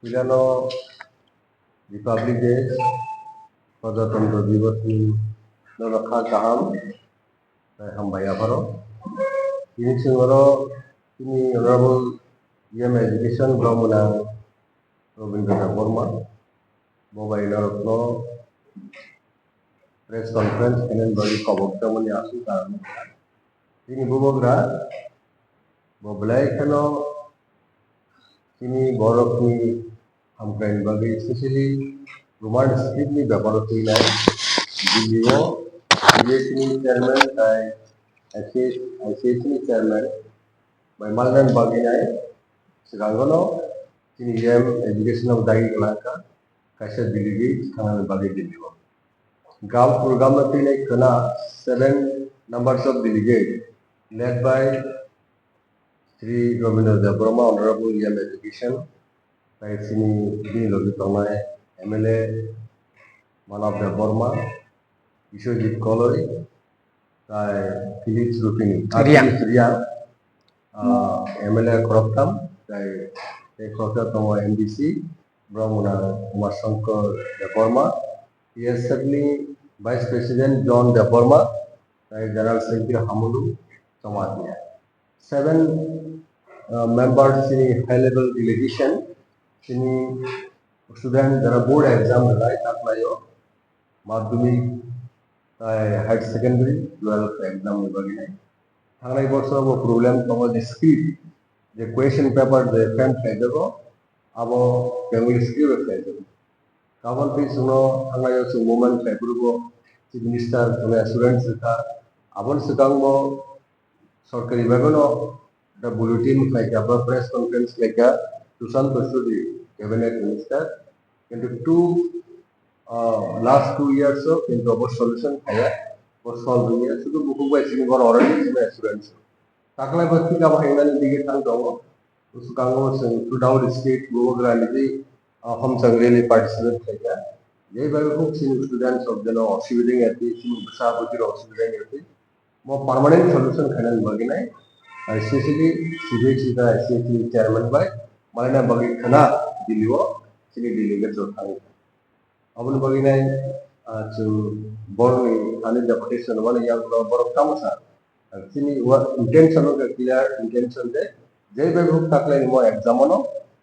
Pilano Republic Day, Prajatantro Divas ni Narakha Kaham, Hambaya Baro. Ini singoro ini Honorable EM Education Brahmana Robindra Burma, Mobile Rotno Press Conference and Bagi Kokborok mani asu karan. Ini bubogra Boblai kano ini borok ni hamkain bagi especially rumah script ni berapa tu ini video ini chairman dan ICC chairman by Maldan bagi ini sekarang ini game education of dai kelaka kasih delegate kangen bagi video program ini kena 7 numbers of delegate led by Sri Robindra Burma, Honorable EM Education, by Sini Dini Logitonai, MLA, Manabda Burma, Ishojit Koloi, by Philips Rupini, Ria, MLA Koroktam, by Koroktam MDC, Brahmana Umashankar Burma, TSF Vice President John Burma, by General Secretary Hamulu, Samadhiya. 7 members in high-level delegation, sini student there are board exam right apply madhyamik higher secondary 12th exam bagi nai thangai borso bo problem tomo je script je question paper je pen khai debo abo bengali script khai debo kabon pi suno thangai su moment khai purbo chief minister tome students ka abon sukang bo सरकारी बागनो the bulletin like a press conference like a Susan Pasudi cabinet minister into last 2 years so into about solution kaya for solving it so buku by sini gon already sini students takla basti ka bhainan dige tang dogo usukango to down state go grandi hum sangreli participate kaya ye bago ko sini students of the oxiding ati sini saboti oxiding ati more permanent solution khanan bagi nai especially CBC ka ICC chairman by malana bagi khana diliwo sini delegate jo thang abun bagi nai to borni ani deputation one yang borok tamasa sini what intention of clear intention de jai by book takle mo exam no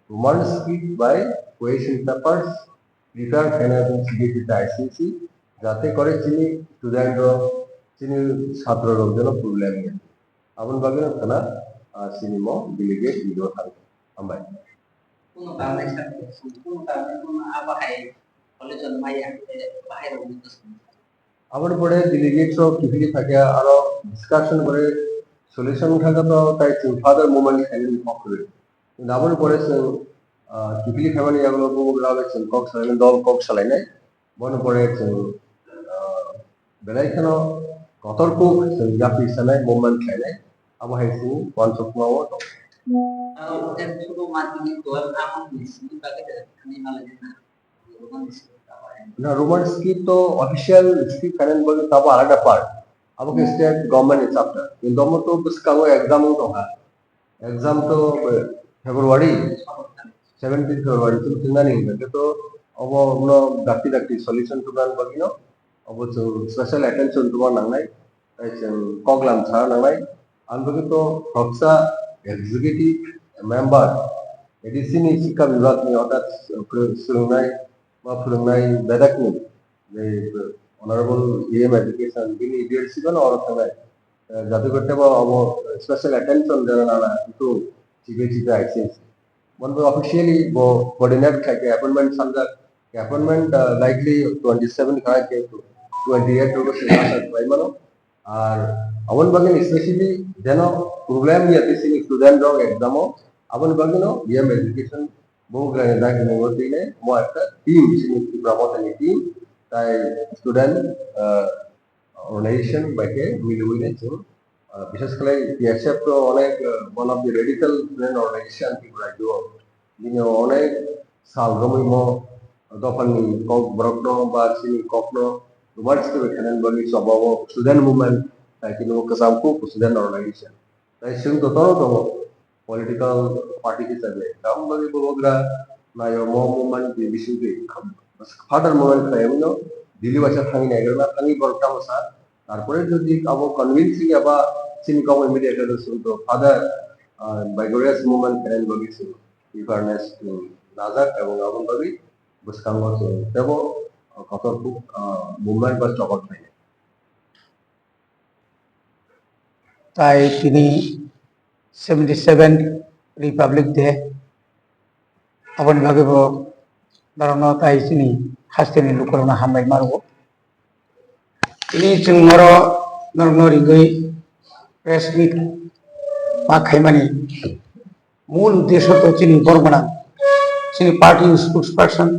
roman speed by question papers prepare khana CBC ka ICC jate kore sini student ro sini ছাত্র রোগজন problem নিয়ে আপন বাগে না sini mo delegate video thang ambai কোনো কারণে কোনো কারণে কোনো আবহাই কলেজ মাইয়া বাহির হইতো আপন পরে delegate সব কিফলি থাকে আর ডিসকাশন করে সলিউশন থাকা তো তাই ফাদার মোমেন্ট হ্যান্ডেল করে কিন্তু আপন পরে কিফলি খাবানি এগুলো গ্রামে কক সালাই দল কক সালাই নাই মনে পড়ে বেলাই কেন কতর্ক জাতি সালাই মোমেন্ট খাইলে আবহাই সিনি ওয়ান্স অফ নাও তো এর শুধু মাধ্যমিক দল আমন দিছি বাকি আমি মালয় না রোমান স্কিপ তো অফিশিয়াল স্কিপ কারেন্ট বলে তাও আলাদা পার্ট আমাকে স্টেট গভর্নমেন্ট চ্যাপ্টার কিন্তু আমরা তো পুস্কাগো एग्जाम তো হয় एग्जाम তো ফেব্রুয়ারি 17 ফেব্রুয়ারি তো তিন দিন লাগে তো अब नो दाक्ति सॉल्यूशन तो गान बगिनो अब जो स्पेशल अटेंशन तो नांगनाय जों कगलाम सा नांगनाय आं बगे तो हक्सा एग्जीक्यूटिव मेंबर एडिसिनि शिक्षा विभागनि अर्थात फोरोंनाय बेदाकनि जे अनारेबल EM एजुकेशन बिनि लीडरशिप और थांनाय जाते करते अब स्पेशल अटेंशन देना तो सीबीसी का access one was officially coordinate like appointment sanjak appointment likely 27 ka ke to 28 to se primero আর avon bagin especially jeno problem yati sini student rog exam avon bagino EM education bohu grade da ke mogotine mo ekta team sini promotion team tai student organization bake মিলুইনে ছিল বিশেষ করে TSF তো অনেক one of the radical friend organization কি রাখলো যিনি অনেক সাল গমিমো দফানি Kokborok বা sini Kokno rumah itu kenen bagi sebuah student movement tai kini kesampu student organization tai sing to political party kita be kam bagi bogra nayo mo moment di bisu di further moment kayaknya dili bahasa tangi naik karena tangi berta masa তারপরে যদি কাবো convincing আবা চিনি কাবো immediate তো father বাইগোরিয়াস movement friend বগিছে ইফারনেস two নাজাক এবং আবন বাগি বুসকাঙ্গ দেব কত movement বা স্টকত নাই তাই তিনি 77 রিপাবলিক ডে আবন বাগিব দারনো তাই তিনি হাস্তেনি লুকরনা হামবাই মারবো ini जों moro norno rigoi press meet ma khaimani mul uddesho to chini bormana chini party spokesperson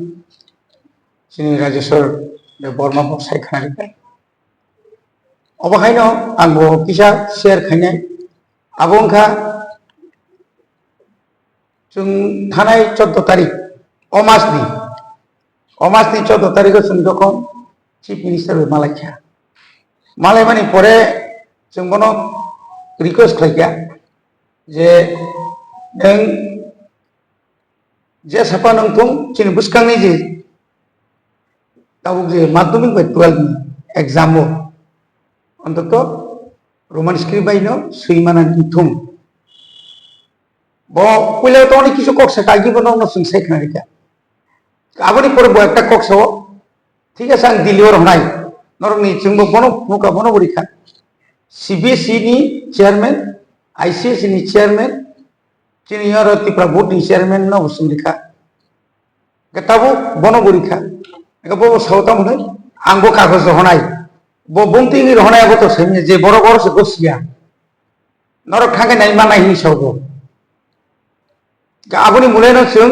chini rajeshwar de borma bosai khanari kai obahaino angbo kisa share khainai abongkha जों थानाय 14 तारिख अमासनि 14 तारिखआव जों जखन chief minister मालायखा मालाय माने परे जों बनो रिक्वेस्ट खालाया जे नों जे साफा नों तुम चिनि बुसखांनि जे दाबुक जे माध्यमिक बाय 12 नि एग्जाम अन्तत रोमान स्क्रिप्ट बायनो सैमाना तुम ब पहिले तो अनेक किछु कक्सा कागि बनो जों सायखना रिका आबनि परे ब एकटा कक्साव ठीक আছে आं दिल्लीआव रहनाय नरनि जोंबो बनो मुका बनो बरिखा सीबीएसई नि चेयरमैन आईसीएस नि चेयरमैन चिनियर त्रिपुरा बोर्ड नि चेयरमैन न बसुमरिखा गताबो बनो बरिखा गबो सावता मने आंबो कागज रहनाय बो बुंति नि रहनाय बो तो सैमे जे बरो बरो से गसिया नर खागे नाय मानाय नि सावबो आबनि मुलेनो जों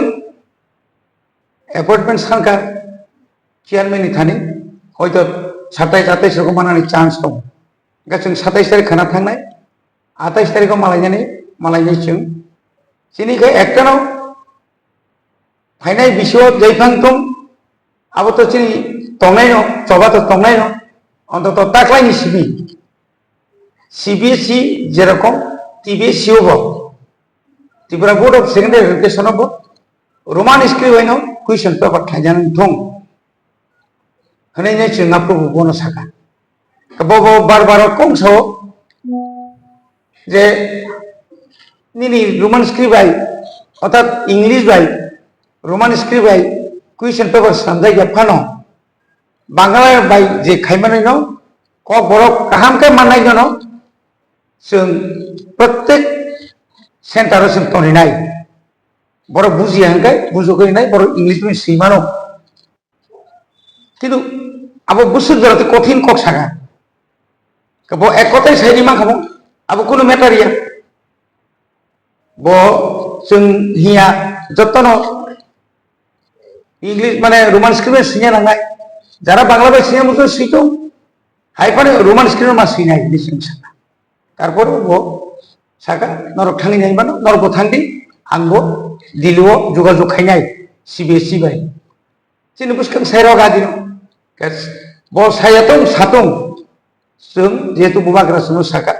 अपॉइंटमेंट सांका चेयरमैन नि थानि हयतो 27 रकम मानानि चान्स दं गासै 27 तारिख खाना थांनाय 28 तारिखआव मालायनाय जों जिनिखै एकटानाव फायनाय बिसोआव जैफां दं आबोथ' चिनि तंनाय न जबाथ' तंनाय न अन्तत ताक्लायनि सीबीएसई जेरकम टीबीएसईआवबो त्रिपुरा बोर्ड अफ सेकेंडारि एजुकेशनावबो रोमान स्क्रिप्ट कुइसन पेपर थायजानानै दं हनैनो जों आप्रभु बनो साका बबो बार कमसो जे निनि रोमान स्क्रिप्ट बाय अर्थात इंग्लिश बाय रोमान स्क्रिप्ट बाय क्वेश्चन पेपर सामजाय गफानो बांग्ला बाय जे खायमानै न ककबरक गाहाम के माननाय न जों प्रत्येक सेन्टाराव जों तनिनाय बर बुजिया हंखाय बुजोगैनाय बर इंग्लिश में सैमानो किन्तु अब बुसुर जराते कठिन कक सागा कबो एक कथाय साइनि मा खामो अब कोनो मेटारिया बो जों हिया जतन इंग्लिश माने रोमान स्क्रिप्ट सिने नांगाय जारा बांग्ला बाय सिने मतो सितो हाइफाने रोमान स्क्रिप्ट मा सिनाय निसिं सागा तारपर बो सागा नरक थांनि नाय मानो नरक थांदि आंबो दिल्लीआव जगाजग खायनाय सीबीएसई बाय चिनि बुसखां साइराव गादिनो बो सायातों सातों जों जेतु बुबाग्रा सुनु साका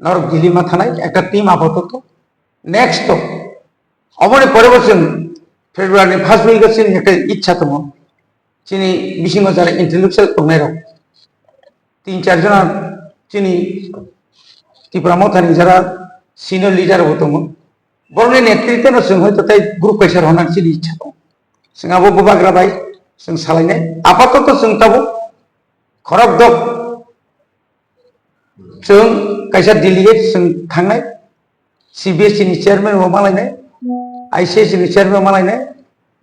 नरक दिल्ली मा थानाय एकटा टीम आपातत नेक्स्ट अबनि परेबो जों फेब्रुवारि फर्स्ट वीक सिन एकटा इच्छा दङ चिनि बिसिङाव जारा इंटेलेक्चुअल दंनायराव 3-4 जना चिनि त्रिपुरा मथानि जारा सिनियर लीडर दङ बरनि नेतृत्व जों हयतो ताई ग्रुप प्रेसार होनानै चिनि इच्छा दं जोंहाबो बुबाग्रा बाय जों सालायनाय आपातत जों ताबो खरक दक जों कायसा दिल्ली जों थांनाय सीबीएसई नि चेयरमैन मालायनाय आईसीएस नि चेयरमैन मालायनाय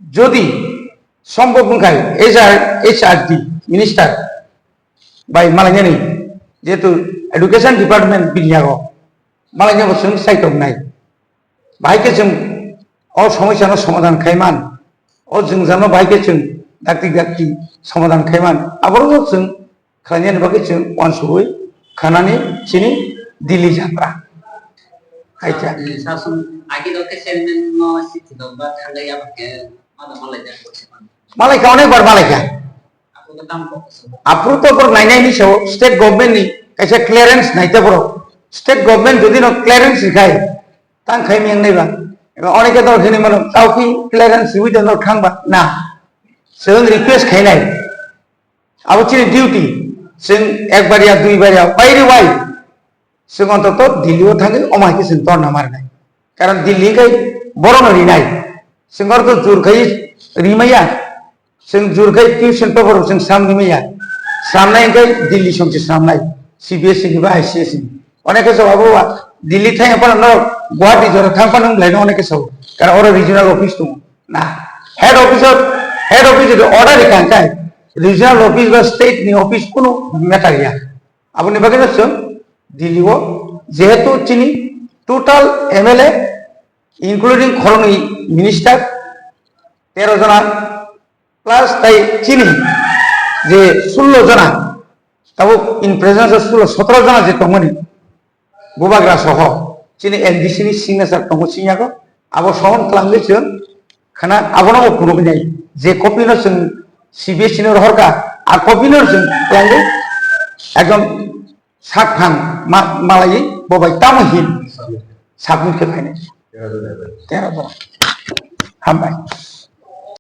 जदि सम्भव बुंखाय एचआरडी मिनिस्टार बाय मालायनाय जेतु एडुकेशन डिपार्टमेंट बिलियागो मालायनाय जों सायख'नाय बाहायके जों अ समस्यानो समाधान खायमान अ जों जानो बाहायके जों दाक्ति समाधान खायमान आबरो जों खालायनायनि बागै जों वानसुबै खानानै चिनि दिल्ली जात्रा आइता सासुन आगे दके चेयरमैन नो सिटी दबा थांगाय आबके मादा मालाय जा मालाय काउने बार मालाय का आपको तो काम को आपरो तो पर नायनायनि सायाव स्टेट गभर्नमेंट नि कायसा क्लियारेंस नायता बरो स्टेट गभर्नमेंट जदि न क्लियारेंस रिखाय तां खायमेंनायबा অনেকে তো ওখানে মানে কাউকে ক্লিয়ারেন্স উইথ খাংবা না जों रिक्वेस्ट खायनाय अब चिनि डिउटी जों एक बारिया दुई बारिया बायरे बाय जों अन्तत दिल्लीयाव थाङो अमायके जों दरना मारनाय कारण दिल्लीखाय बर'नो रिनाय जों अरथ जुरखाय रिमाया जों जुरखाय टिउसन पेपाराव जों साम रिमाया सामनायखाय दिल्ली समसे सामनाय सीबीएसई निबा आईसीएसई अनेके जवाबो दिल्ली थाङो पण न गुवाहाटी जरा थांफा नों लायनो अनेके सब कारण अर रिजनल अफिस दं ना head office order dikankai regional office বা state ni office কোনো ম্যাটার ইয়া আপনি বাকি যাচ্ছেন দিল্লিও যেহেতু চিনি টোটাল এমএলএ ইনক্লুডিং খরনি মিনিস্টার 13 जना প্লাস তাই চিনি যে 16 जना তাও ইন প্রেজেন্স অফ 17 जना যে তমনি বুবাগ্রা সহ চিনি এনডিসি ni সিগনেচার তমো সিয়াগো আবো সহন খালামলেছেন खाना आबोना पुनो बिनाय जे कपिनो जों सीबीएसई नि हरका आ कपिनो जों लांगे एकदम साखां मालायै बबाय तामहिन साबमिट खालायनाय 13 हामबाय